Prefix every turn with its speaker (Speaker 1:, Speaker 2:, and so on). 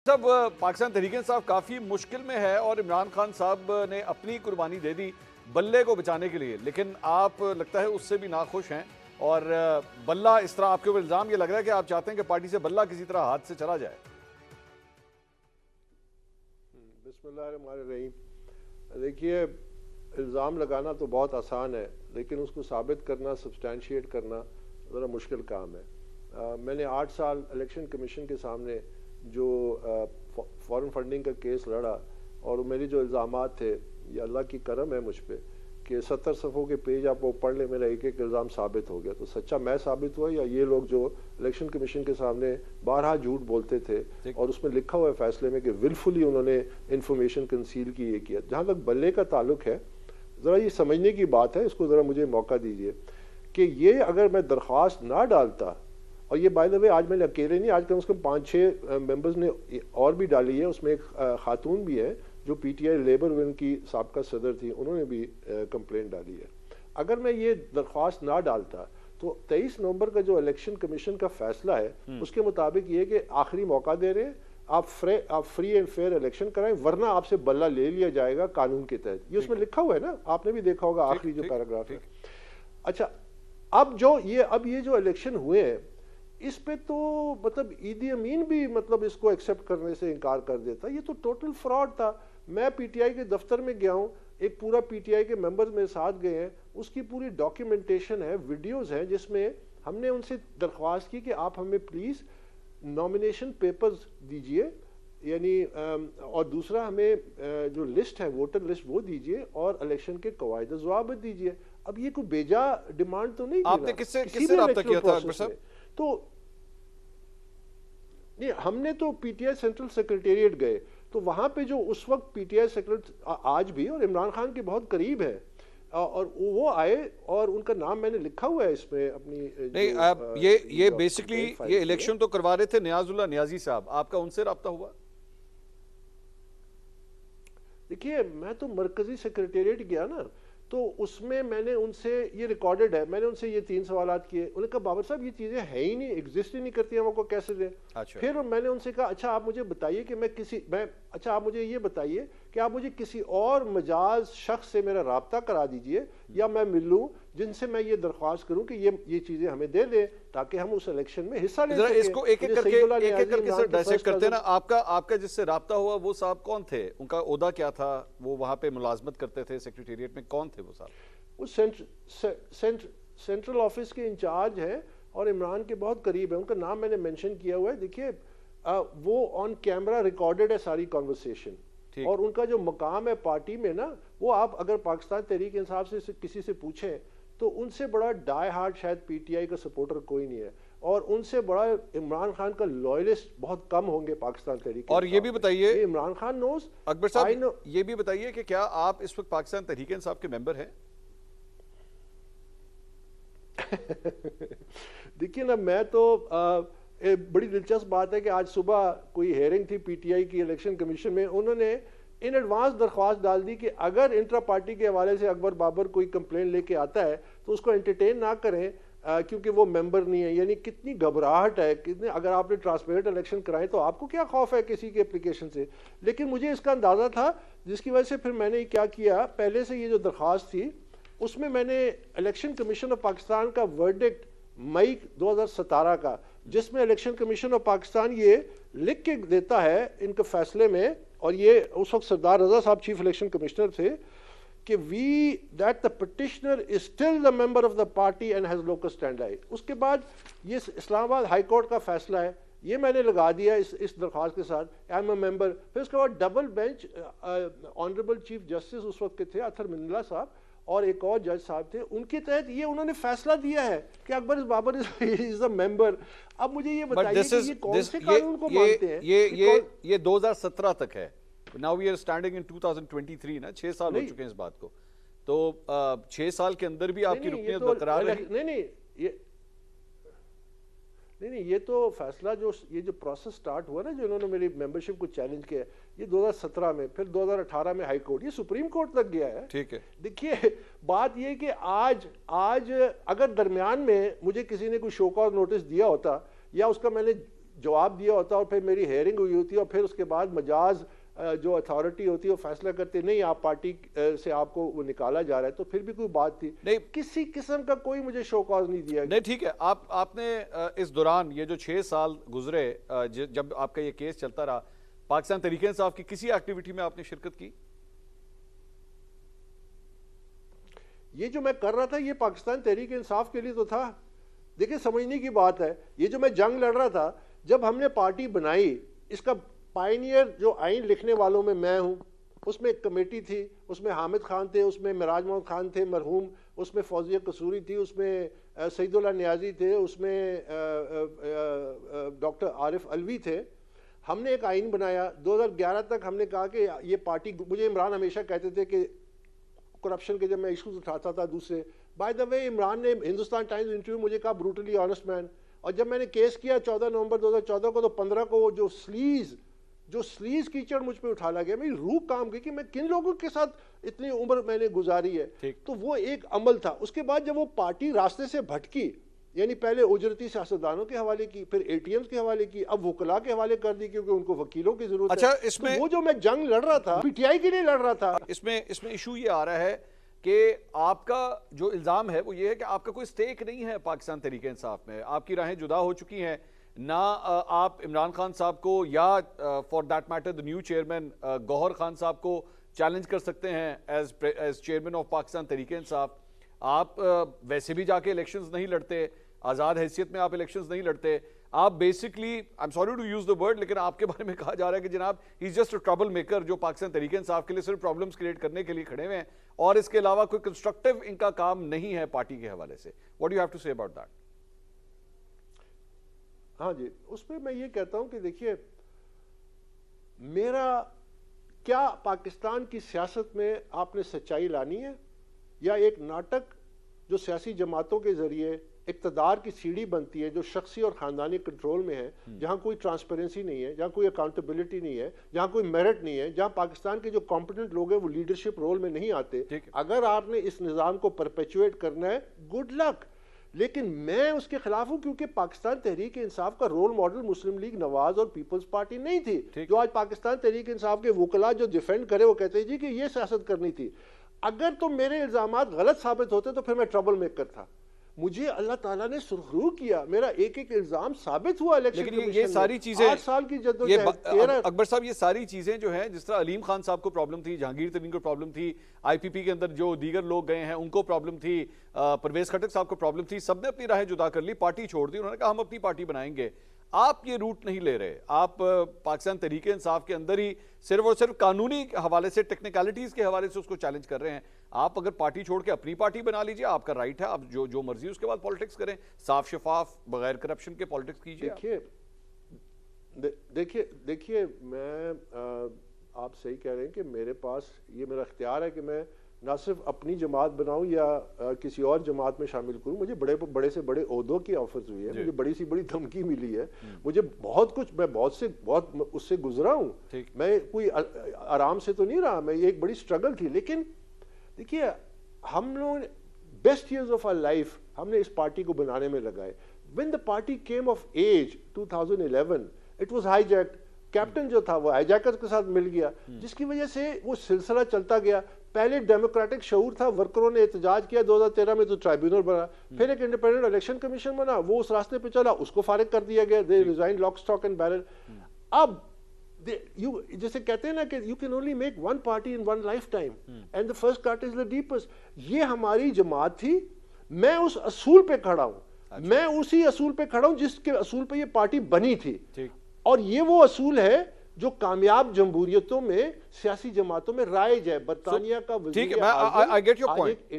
Speaker 1: सब पाकिस्तान तहरीक इंसाफ काफ़ी मुश्किल में है और इमरान खान साहब ने अपनी कुर्बानी दे दी बल्ले को बचाने के लिए, लेकिन आप लगता है उससे भी नाखुश हैं और बल्ला इस तरह आपके ऊपर इल्ज़ाम ये लग रहा है कि आप चाहते हैं कि पार्टी से बल्ला किसी तरह हाथ से चला जाए।
Speaker 2: बिस्मिल्लाहिर्रहमानिर्रहीम। देखिए, इल्ज़ाम लगाना तो बहुत आसान है, लेकिन उसको साबित करना, सब्सटैंशिएट करना ज़रा मुश्किल काम है। मैंने 8 साल इलेक्शन कमीशन के सामने जो फॉरेन फंडिंग का केस लड़ा और मेरी जो इल्ज़ामात थे, ये अल्लाह की करम है मुझ पर कि 70 सफ़ों के पेज आप वो पढ़ ले, मेरा एक एक इल्ज़ाम साबित हो गया। तो सच्चा मैं साबित हुआ या ये लोग जो इलेक्शन कमीशन के सामने बारहा झूठ बोलते थे और उसमें लिखा हुआ है फैसले में कि विलफुली उन्होंने इंफॉर्मेशन कंसील की, ये किया। जहाँ तक बल्ले का ताल्लुक है, ज़रा ये समझने की बात है, इसको ज़रा मुझे मौका दीजिए कि ये अगर मैं दरख्वास्त ना डालता, और ये बाय द वे आज मैंने अकेले नहीं, आज कम से कम 5-6 मेंबर्स ने और भी डाली है, उसमें एक खातून भी है जो पीटीआई लेबर विंग की साबका सदर थी, उन्होंने भी कंप्लेंट डाली है। अगर मैं ये दरख्वास्त ना डालता तो 23 नवंबर का जो इलेक्शन कमीशन का फैसला है उसके मुताबिक ये कि आखिरी मौका दे रहे हैं, आप फ्री एंड फेयर इलेक्शन कराएं, वरना आपसे बल्ला ले लिया जाएगा कानून के तहत। ये उसमें लिखा हुआ है ना, आपने भी देखा होगा आखिरी जो पैराग्राफ है। अच्छा, अब ये जो इलेक्शन हुए हैं, इस पे तो मतलब ईदी अमीन भी मतलब इसको एक्सेप्ट करने से इनकार कर देता। ये तो टोटल फ्रॉड था। मैं पीटीआई के दफ्तर में गया हूँ, एक पूरा पीटीआई के मेंबर्स मेरे साथ गए हैं, उसकी पूरी डॉक्यूमेंटेशन है, वीडियोस हैं, जिसमें हमने उनसे दरख्वास्त की कि आप हमें प्लीज़ नॉमिनेशन पेपर्स दीजिए, यानी और दूसरा हमें जो लिस्ट है वोटर लिस्ट वो दीजिए और इलेक्शन के कवायद ज़वाबित दीजिए। अब ये कोई बेजा डिमांड तो नहीं।
Speaker 1: आपने किससे रब्ता किया था अकबर साहब?
Speaker 2: तो नहीं, हमने तो पीटीआई सेंट्रल सेक्रेटेरिएट गए, तो वहां पे जो उस वक्त पीटीआई सेक्रेटरी आज भी और इमरान खान के बहुत करीब है, और वो आए और उनका नाम मैंने लिखा हुआ है इसमें अपनी।
Speaker 1: नहीं, आप ये बेसिकली ये इलेक्शन तो करवा रहे थे नियाजुल्लाह नियाजी साहब, आपका उनसे रब्ता हुआ?
Speaker 2: देखिए, मैं तो मरकजी सेक्रेटेरिएट गया ना, तो उसमें मैंने उनसे, ये रिकॉर्डेड है, मैंने उनसे ये 3 सवालात किए। उन्होंने कहा बाबर साहब ये चीज़ें है ही नहीं, एग्जिस्ट ही नहीं करती, हम आपको कैसे दें।
Speaker 1: अच्छा।
Speaker 2: फिर मैंने उनसे कहा अच्छा आप मुझे बताइए कि अच्छा आप मुझे ये बताइए कि आप मुझे किसी और मजाज शख्स से मेरा रब्ता करा दीजिए या मैं मिल लूँ जिनसे मैं ये दरख्वास्त करूं कि ये चीजें हमें दे दें ताकि हम उस इलेक्शन में हिस्सा ले सकें।
Speaker 1: इसको एक एक करके सर डायसेक्ट करते हैं ना। आपका जिससे रब्ता हुआ वो साहब कौन थे? उनका ओहदा क्या था? वो वहां पे मुलाजमत करते थे सेक्रेटेरिएट में? कौन थे वो साहब?
Speaker 2: वो सेंट्रल ऑफिस के इंचार्ज हैं और इमरान के बहुत करीब है। उनका नाम मैंने मेंशन किया हुआ है। देखिए, वो ऑन कैमरा रिकॉर्डेड है सारी कॉन्वर्सेशन, और उनका जो मकाम है पार्टी में ना, वो आप अगर पाकिस्तान तहरीक इंसाफ से किसी से पूछें तो उनसे बड़ा डाई हार्ड शायद पीटीआई का सपोर्टर कोई नहीं है, और उनसे बड़ा इमरान खान का लॉयलिस्ट बहुत कम होंगे पाकिस्तान तहरीक।
Speaker 1: और ये भी बताइए,
Speaker 2: इमरान खान नोज।
Speaker 1: अकबर साहब ये भी बताइए कि क्या आप इस वक्त पाकिस्तान तहरीक इंसाफ के मेंबर हैं?
Speaker 2: देखिए ना, मैं तो बड़ी दिलचस्प बात है कि आज सुबह कोई हेयरिंग थी पीटीआई की इलेक्शन कमीशन में, उन्होंने इन एडवांस दरख्वास्त डाल दी कि अगर इंट्रा पार्टी के हवाले से अकबर बाबर कोई कंप्लेंट लेके आता है तो उसको एंटरटेन ना करें क्योंकि वो मेंबर नहीं है। यानी कितनी घबराहट है, कितने, अगर आपने ट्रांसपेरेंट इलेक्शन कराए तो आपको क्या खौफ है किसी के एप्लीकेशन से। लेकिन मुझे इसका अंदाज़ा था, जिसकी वजह से फिर मैंने क्या किया, पहले से ये जो दरख्वास्त थी उसमें मैंने इलेक्शन कमीशन ऑफ पाकिस्तान का वर्डिक्ट मई 2017 का, जिसमें इलेक्शन कमीशन ऑफ पाकिस्तान ये लिख के देता है इनके फैसले में, और ये उस वक्त सरदार रजा साहब चीफ इलेक्शन कमिश्नर थे, कि that the petitioner is still the member of the party and has local stand आई। उसके बाद ये इस्लामाबाद हाई कोर्ट का फैसला है, ये मैंने लगा दिया इस दरख्वास्त के साथ, आई एम अ मेंबर। फिर उसके बाद double bench honourable chief justice उस वक्त के थे अतर मिन्नल्ला साहब और एक और जज साहब थे, उनके तहत ये उन्होंने फैसला दिया है कि Akbar Babar is a member. अब मुझे ये बताइए कि ये कौन से कानून को मानते हैं?
Speaker 1: ये 2017 तक है। Now we are standing in 2023 ना, 6 साल हो चुके हैं इस बात को। तो 6 साल के अंदर भी आपकी रुकनीत बरकरार है?
Speaker 2: नहीं, ये तो फैसला ये जो प्रोसेस स्टार्ट हुआ ना, जो इन्होंने मेरी मेंबरशिप को चैलेंज किया, ये 2017 में, फिर 2018 में हाई कोर्ट, ये सुप्रीम कोर्ट तक गया है।
Speaker 1: ठीक है।
Speaker 2: देखिए, बात ये कि आज अगर दरमियान में मुझे किसी ने कोई शो कॉज नोटिस दिया होता या उसका मैंने जवाब दिया होता और फिर मेरी हेयरिंग हुई होती और फिर उसके बाद मजाज जो अथॉरिटी होती है वो फैसला करते नहीं आप पार्टी से आपको वो निकाला जा रहा है, तो फिर भी कोई बात थी नहीं। किसी किस्म का कोई मुझे शो कॉज नहीं दिया।
Speaker 1: नहीं ठीक है, आपने इस दौरान ये जो 6 साल गुजरे जब आपका ये केस चलता रहा, पाकिस्तान तहरीक इंसाफ की किसी एक्टिविटी में आपने शिरकत की?
Speaker 2: ये जो मैं कर रहा था ये पाकिस्तान तहरीक इंसाफ के लिए तो था। देखिए समझने की बात है, ये जो मैं जंग लड़ रहा था, जब हमने पार्टी बनाई, इसका पायनियर जो आइन लिखने वालों में मैं हूँ, उसमें एक कमेटी थी, उसमें हामिद खान थे, उसमें मिराज मोहम्मद खान थे मरहूम, उसमें फौजिया कसूरी थी, उसमें सईदुल्लाह नियाजी थे, उसमें डॉक्टर आरिफ अलवी थे। हमने एक आइन बनाया। 2011 तक हमने कहा कि ये पार्टी, मुझे इमरान हमेशा कहते थे कि करप्शन के जब मैं इशूज उठाता था दूसरे, बाय द वे इमरान ने हिंदुस्तान टाइम्स इंटरव्यू मुझे कहा ब्रूटली ऑनेस्ट मैन। और जब मैंने केस किया 14 नवंबर 2014 को, तो 15 को जो स्लीज कीचड़ मुझ पे उठाला गया, मेरी रूह काम गई कि मैं किन लोगों के साथ इतनी उम्र मैंने गुजारी है। तो वो एक अमल था। उसके बाद जब वो पार्टी रास्ते से भटकी, यानी पहले उजरती सियासतदानों के हवाले की, फिर एटीएम के हवाले की, अब वकला के हवाले कर दी क्योंकि उनको वकीलों की जरूरत
Speaker 1: अच्छा,
Speaker 2: है।
Speaker 1: इसमें
Speaker 2: तो वो जो मैं जंग लड़ रहा था पीटीआई के लिए लड़ रहा था।
Speaker 1: इसमें इशू ये आ रहा है कि आपका जो इल्जाम है वो ये है कि आपका कोई स्टेक नहीं है पाकिस्तान तहरीक इंसाफ में, आपकी राहें जुदा हो चुकी हैं ना। आप इमरान खान साहब को या for that matter the new chairman Gohar Khan साहब को चैलेंज कर सकते हैं as chairman of Pakistan Tehreek Insaf. आप वैसे भी जाके इलेक्शंस नहीं लड़ते, आज़ाद हैसियत में आप इलेक्शंस नहीं लड़ते। आप basically, I am sorry to use the word, लेकिन आपके बारे में कहा जा रहा है कि जनाब he is just a trouble maker, जो पाकिस्तान तहरीक इंसाफ के लिए सिर्फ प्रॉब्लम्स क्रिएट करने के लिए खड़े हुए हैं और इसके अलावा कोई कंस्ट्रक्टिव इनका काम नहीं है पार्टी के हवाले से। What do you have to say about that?
Speaker 2: हाँ जी, उसमें मैं ये कहता हूं कि देखिए, मेरा क्या पाकिस्तान की सियासत में आपने सच्चाई लानी है या एक नाटक जो सियासी जमातों के जरिए इक़्तिदार की सीढ़ी बनती है, जो शख्सी और ख़ानदानी कंट्रोल में है, जहाँ कोई ट्रांसपेरेंसी नहीं है, जहाँ कोई अकाउंटेबिलिटी नहीं है, जहाँ कोई मेरिट नहीं है, जहाँ पाकिस्तान के जो कॉम्पिटेंट लोग हैं वो लीडरशिप रोल में नहीं आते। अगर आपने इस निज़ाम को परपेचुएट करना है, गुड लक। लेकिन मैं उसके खिलाफ हूं क्योंकि पाकिस्तान तहरीक इंसाफ का रोल मॉडल मुस्लिम लीग नवाज और पीपल्स पार्टी नहीं थी। जो आज पाकिस्तान तहरीक इंसाफ के वकला जो डिफेंड करे वो कहते हैं जी कि ये सियासत करनी थी। अगर तो मेरे इल्जामात गलत साबित होते तो फिर मैं ट्रबल मेकर था। मुझे अल्लाह ताला ने सुरखरू किया, मेरा एक एक इल्जाम साबित हुआ इलेक्शन।
Speaker 1: लेकिन ये सारी चीजें
Speaker 2: 8 साल की जद्दोजहद,
Speaker 1: अकबर साहब, ये सारी चीजें जो हैं, जिस तरह अलीम खान साहब को प्रॉब्लम थी, जहांगीर तरीन को प्रॉब्लम थी, आईपीपी के अंदर जो दीगर लोग गए हैं उनको प्रॉब्लम थी, परवेज खटक साहब को प्रॉब्लम थी, सबने अपनी राहें जुदा कर ली, पार्टी छोड़ दी, उन्होंने कहा हम अपनी पार्टी बनाएंगे। आप ये रूट नहीं ले रहे, आप पाकिस्तान तहरीक इंसाफ के अंदर ही सिर्फ और सिर्फ कानूनी हवाले से, टेक्निकलिटीज के हवाले से उसको चैलेंज कर रहे हैं। आप अगर पार्टी छोड़ के अपनी पार्टी बना लीजिए, आपका राइट है, आप जो मर्जी उसके बाद पॉलिटिक्स करें, साफ शफाफ बगैर करप्शन के पॉलिटिक्स कीजिए।
Speaker 2: देखिए मैं आप सही कह रहे हैं कि मेरे पास ये मेरा इख्तियार है कि मैं ना सिर्फ अपनी जमात बनाऊं या किसी और जमात में शामिल करूं। मुझे बड़े से बड़े ओहदों की ऑफर्स हुई है, मुझे बड़ी सी बड़ी धमकी मिली है, मुझे बहुत कुछ, मैं बहुत उससे गुजरा हूं। मैं कोई आराम से तो नहीं रहा, मैं, ये एक बड़ी स्ट्रगल थी। लेकिन देखिए, हम लोग best years of our life हमने इस पार्टी को बनाने में लगाए। When the party came of age 2011, it was hijacked. Captain जो था वो हाईजैकर्स के साथ मिल गया, जिसकी वजह से वो सिलसिला चलता गया। पहले डेमोक्रेटिक शऊर था, वर्करों ने एहतजाज किया, 2013 में तो ट्राइब्यूनल बना, फिर एक इंडिपेंडेंट इलेक्शन कमीशन बना, वो उस रास्ते पे चला, उसको फारिग कर दिया गया, they resign lock stock and barrel. अब जैसे कहते हैं ना कि you can only make one party in one life time and the first cut is the deepest. ये हमारी जमात थी, मैं उस असूल पे खड़ा हूं, मैं उसी असूल पे खड़ा हूं जिसके असूल पे ये पार्टी बनी थी। और ये वो असूल है जो कामयाब जमहूरियतों में, सियासी जमातों में राइज है। बरतानिया का
Speaker 1: ठीक है, आई गेट योर पॉइंट।